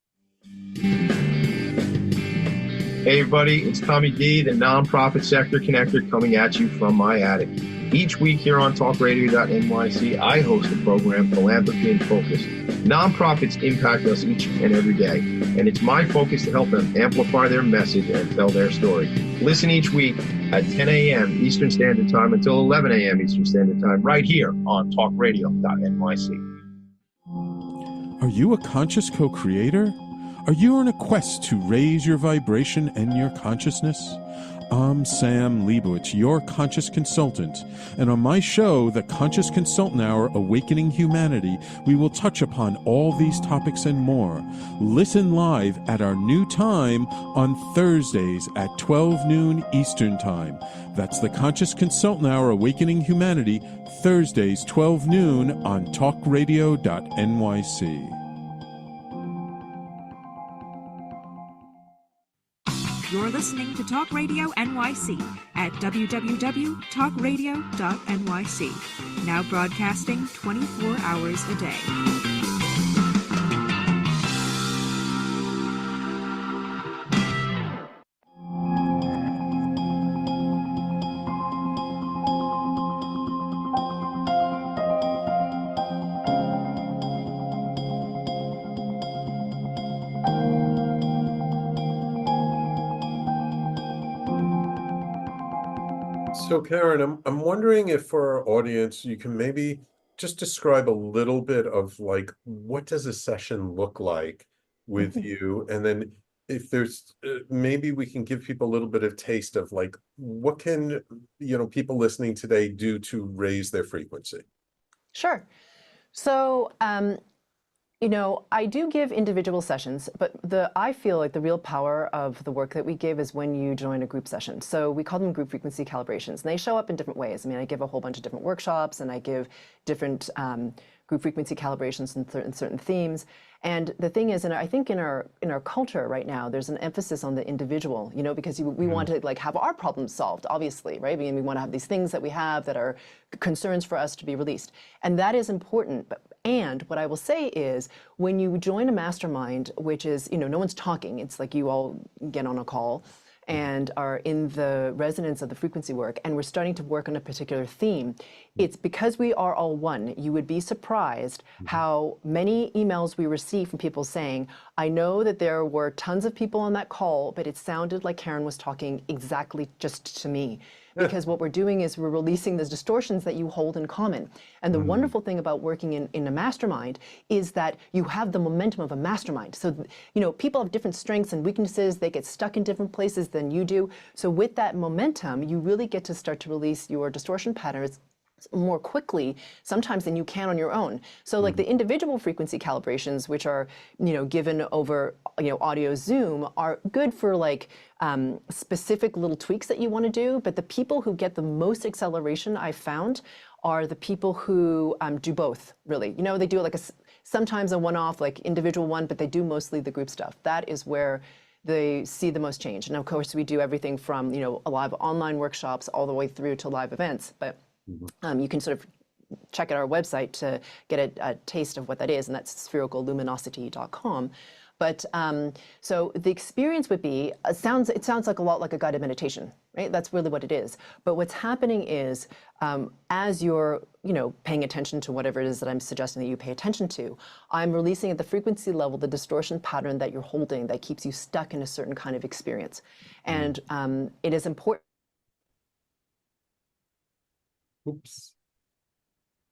E: Hey everybody, it's Tommy D, the nonprofit sector connector, coming at you from my attic. Each week here on talkradio.nyc, I host the program Philanthropy in Focus. Nonprofits impact us each and every day, and it's my focus to help them amplify their message and tell their story. Listen each week at 10 a.m. Eastern Standard Time until 11 a.m. Eastern Standard Time, right here on talkradio.nyc.
C: Are you a conscious co-creator? Are you on a quest to raise your vibration and your consciousness? I'm Sam Leibowitz, your conscious consultant, and on my show, The Conscious Consultant Hour, Awakening Humanity, we will touch upon all these topics and more. Listen live at our new time on Thursdays at 12 noon Eastern Time. That's The Conscious Consultant Hour, Awakening Humanity, Thursdays 12 noon on talkradio.nyc.
H: You're listening to Talk Radio NYC at www.talkradio.nyc. Now broadcasting 24 hours a day.
A: So Karen, I'm wondering if for our audience, you can maybe just describe a little bit of like, what does a session look like with you? And then if there's, maybe we can give people a little bit of taste of like, what can, people listening today do to raise their frequency?
B: Sure. So, I do give individual sessions, but I feel like the real power of the work that we give is when you join a group session. So we call them group frequency calibrations, and they show up in different ways. I mean, I give a whole bunch of different workshops, and I give different group frequency calibrations and certain themes. And the thing is, and I think in our culture right now, there's an emphasis on the individual, you know, because we want to like have our problems solved, obviously, right? I mean, we want to have these things that we have that are concerns for us to be released. And that is important. And what I will say is when you join a mastermind, which is, you know, no one's talking, it's like you all get on a call and are in the resonance of the frequency work, and we're starting to work on a particular theme, it's because we are all one. You would be surprised how many emails we receive from people saying, I know that there were tons of people on that call, but it sounded like Karen was talking exactly just to me. Because what we're doing is we're releasing those distortions that you hold in common. And the wonderful thing about working in a mastermind is that you have the momentum of a mastermind. So, you know, people have different strengths and weaknesses. They get stuck in different places than you do. So with that momentum, you really get to start to release your distortion patterns more quickly sometimes than you can on your own. So like the individual frequency calibrations, which are, you know, given over, you know, audio Zoom, are good for like specific little tweaks that you want to do. But the people who get the most acceleration I've found are the people who do both, really. You know, they do like sometimes a one-off, like individual one, but they do mostly the group stuff. That is where they see the most change. And of course, we do everything from, you know, a lot of online workshops all the way through to live events. But you can sort of check out our website to get a taste of what that is, and that's sphericalluminosity.com. But so the experience would be, it sounds like a lot like a guided meditation, right? That's really what it is. But what's happening is, as you're, you know, paying attention to whatever it is that I'm suggesting that you pay attention to, I'm releasing at the frequency level the distortion pattern that you're holding that keeps you stuck in a certain kind of experience. And it is important.
A: Oops.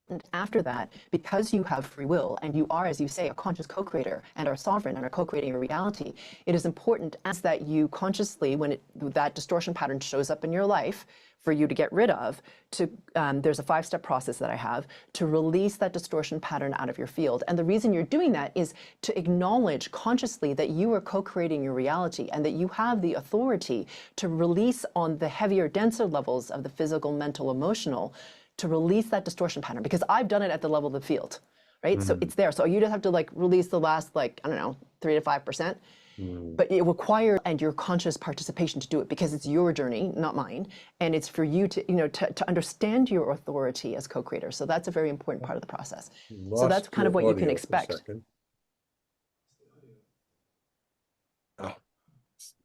B: And after that, because you have free will and you are, as you say, a conscious co-creator and are sovereign and are co-creating your reality, it is important as that you consciously, when that distortion pattern shows up in your life, for you to get rid of, there's a 5-step process that I have to release that distortion pattern out of your field. And the reason you're doing that is to acknowledge consciously that you are co-creating your reality and that you have the authority to release on the heavier, denser levels of the physical, mental, emotional, to release that distortion pattern, because I've done it at the level of the field, right? So it's there. So you just have to like release the last, like, I don't know, 3 to 5%. But it requires and your conscious participation to do it, because it's your journey, not mine. And it's for you to, you know, to understand your authority as co-creator. So that's a very important part of the process. So that's kind of what you can expect.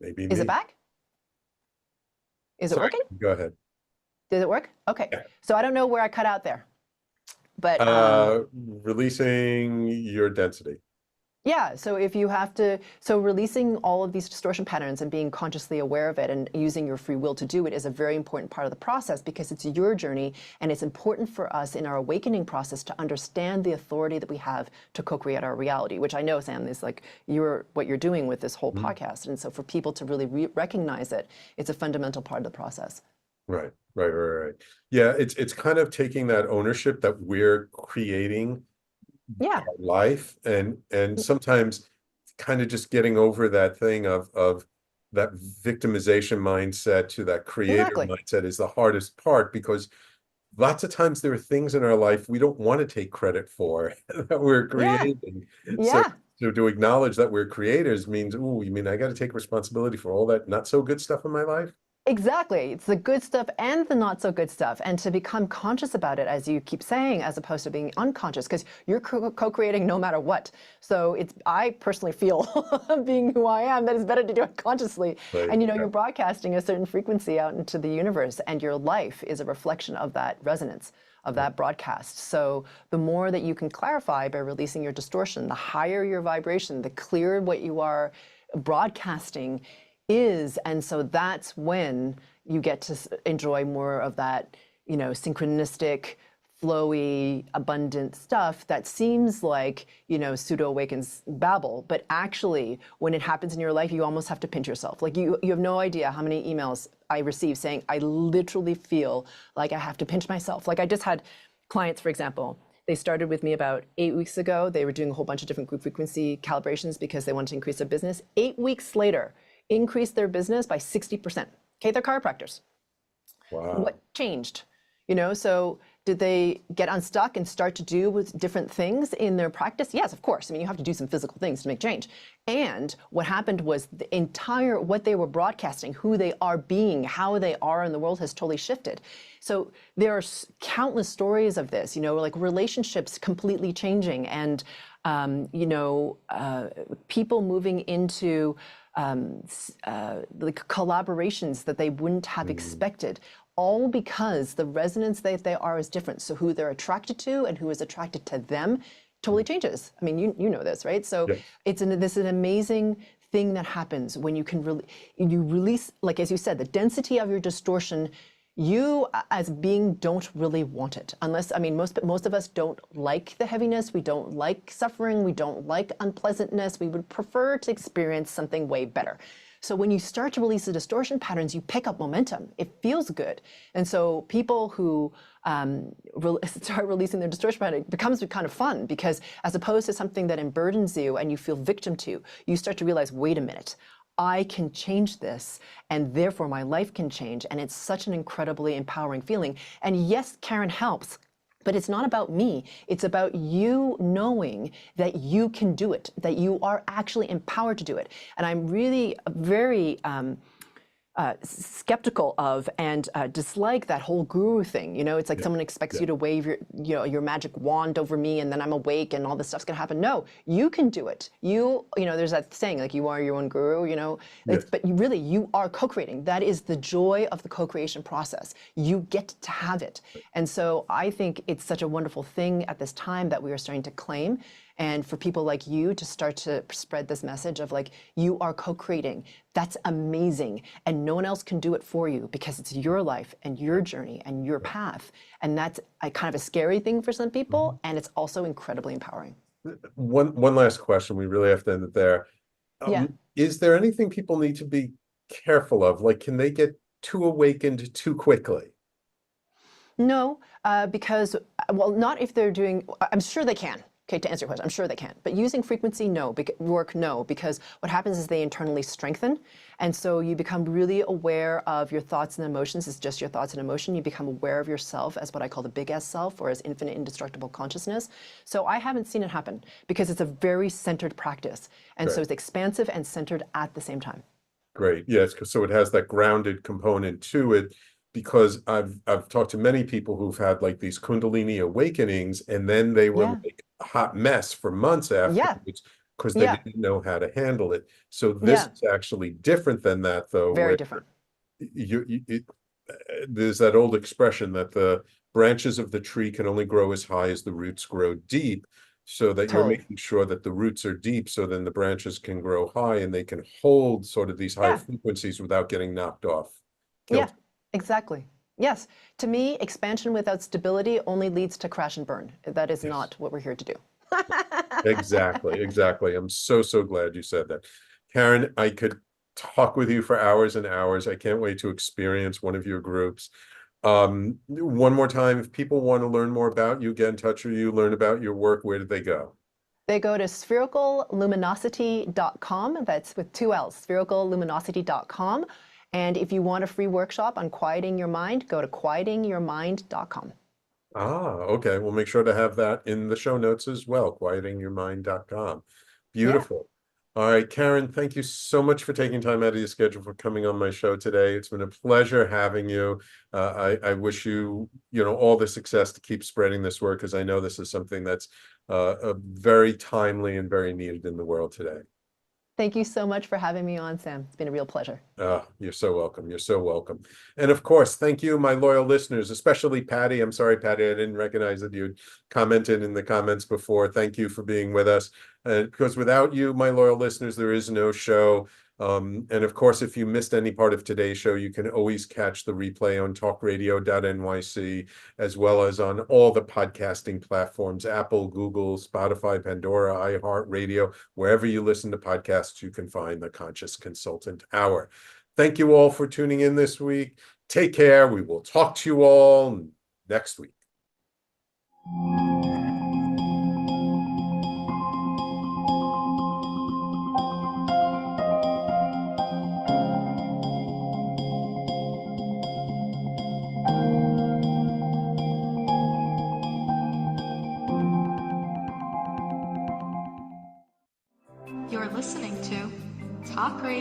A: Maybe
B: Is it back? Is it working?
A: Go ahead.
B: Did it work? Okay.
A: Yeah.
B: So I don't know where I cut out there, but
A: releasing your density.
B: yeah. So if you have to, so releasing all of these distortion patterns and being consciously aware of it and using your free will to do it is a very important part of the process, because it's your journey, and it's important for us in our awakening process to understand the authority that we have to co-create our reality, which I know, Sam, is like what you're doing with this whole podcast. And so for people to really recognize it, it's a fundamental part of the process.
A: Right. Yeah, it's kind of taking that ownership that we're creating our life, and sometimes kind of just getting over that thing of that victimization mindset to that creator mindset is the hardest part, because lots of times there are things in our life we don't want to take credit for that we're creating. So to acknowledge that we're creators means, ooh, you mean I got to take responsibility for all that not so good stuff in my life?
B: Exactly. It's the good stuff and the not so good stuff. And to become conscious about it, as you keep saying, as opposed to being unconscious, because you're co-creating no matter what. So I personally feel, being who I am, that it's better to do it consciously. Right. And, you know, you're broadcasting a certain frequency out into the universe, and your life is a reflection of that resonance, of that broadcast. So the more that you can clarify by releasing your distortion, the higher your vibration, the clearer what you are broadcasting is. And so that's when you get to enjoy more of that, you know, synchronistic, flowy, abundant stuff that seems like, you know, pseudo-awakens babble. But actually, when it happens in your life, you almost have to pinch yourself. Like you have no idea how many emails I receive saying, I literally feel like I have to pinch myself. Like I just had clients, for example, they started with me about 8 weeks ago. They were doing a whole bunch of different group frequency calibrations because they wanted to increase their business. 8 weeks later, increased their business by 60%. Okay, they're chiropractors.
A: Wow.
B: What changed? You know, so Did they get unstuck and start to do with different things in their practice? Yes, of course. I mean, you have to do some physical things to make change. And what happened was the entire, what they were broadcasting, who they are being, how they are in the world has totally shifted. So there are countless stories of this, you know, like relationships completely changing and, you know, people moving into like collaborations that they wouldn't have expected, all because the resonance that they are is different. So who they're attracted to and who is attracted to them totally changes. I mean, you know this, right? So this is an amazing thing that happens when you can you release, like as you said, the density of your distortion. You as being don't really want it, unless, I mean, most of us don't like the heaviness, we don't like suffering, we don't like unpleasantness, we would prefer to experience something way better. So when you start to release the distortion patterns, you pick up momentum. It feels good. And so people who start releasing their distortion pattern, it becomes kind of fun, because as opposed to something that emburdens you and you feel victim to, you start to realize, wait a minute, I can change this, and therefore my life can change. And it's such an incredibly empowering feeling. And yes, Karen helps, but it's not about me. It's about you knowing that you can do it, that you are actually empowered to do it. And I'm really very skeptical of and dislike that whole guru thing. You know, it's like someone expects you to wave your magic wand over me and then I'm awake and all this stuff's gonna happen. No, you can do it. You know, there's that saying, like, you are your own guru, you know, but you are co-creating. That is the joy of the co-creation process. You get to have it. And so I think it's such a wonderful thing at this time that we are starting to claim. And for people like you to start to spread this message of, like, you are co-creating. That's amazing. And no one else can do it for you, because it's your life and your journey and your path. And that's a kind of a scary thing for some people. And it's also incredibly empowering.
A: One last question. We really have to end it there. Is there anything people need to be careful of? Like, can they get too awakened too quickly?
B: No, because, well, not if they're doing, I'm sure they can. Okay, to answer your question, I'm sure they can. But using frequency, no. No, because what happens is they internally strengthen. And so you become really aware of your thoughts and emotions. It's just your thoughts and emotion. You become aware of yourself as what I call the big S self, or as infinite indestructible consciousness. So I haven't seen it happen, because it's a very centered practice. And so it's expansive and centered at the same time.
A: Great. Yes, so it has that grounded component to it. Because I've talked to many people who've had like these Kundalini awakenings, and then they were like a hot mess for months afterwards, because they didn't know how to handle it. So this is actually different than that, though.
B: Very different.
A: There's that old expression that the branches of the tree can only grow as high as the roots grow deep. So that you're making sure that the roots are deep, so then the branches can grow high and they can hold sort of these high frequencies without getting knocked off.
B: Exactly. Yes. To me, expansion without stability only leads to crash and burn. That is not what we're here to do.
A: Exactly. I'm so glad you said that. Karen, I could talk with you for hours and hours. I can't wait to experience one of your groups. One more time, if people want to learn more about you, get in touch with you, learn about your work, where do they go?
B: They go to sphericalluminosity.com. That's with 2 L's, sphericalluminosity.com. And if you want a free workshop on quieting your mind, go to quietingyourmind.com.
A: Okay. We'll make sure to have that in the show notes as well, quietingyourmind.com. Beautiful. All right, Karen, thank you so much for taking time out of your schedule for coming on my show today. It's been a pleasure having you. I wish you, all the success to keep spreading this work, because I know this is something that's very timely and very needed in the world today.
B: Thank you so much for having me on, Sam. It's been a real pleasure.
A: You're so welcome. You're so welcome. And of course, thank you, my loyal listeners, especially Patty. I'm sorry, Patty, I didn't recognize that you'd commented in the comments before. Thank you for being with us. Because without you, my loyal listeners, there is no show. And of course, if you missed any part of today's show, you can always catch the replay on talkradio.nyc, as well as on all the podcasting platforms, Apple, Google, Spotify, Pandora, iHeartRadio. Wherever you listen to podcasts, you can find the Conscious Consultant Hour. Thank you all for tuning in this week. Take care. We will talk to you all next week.
I: Talk Radio.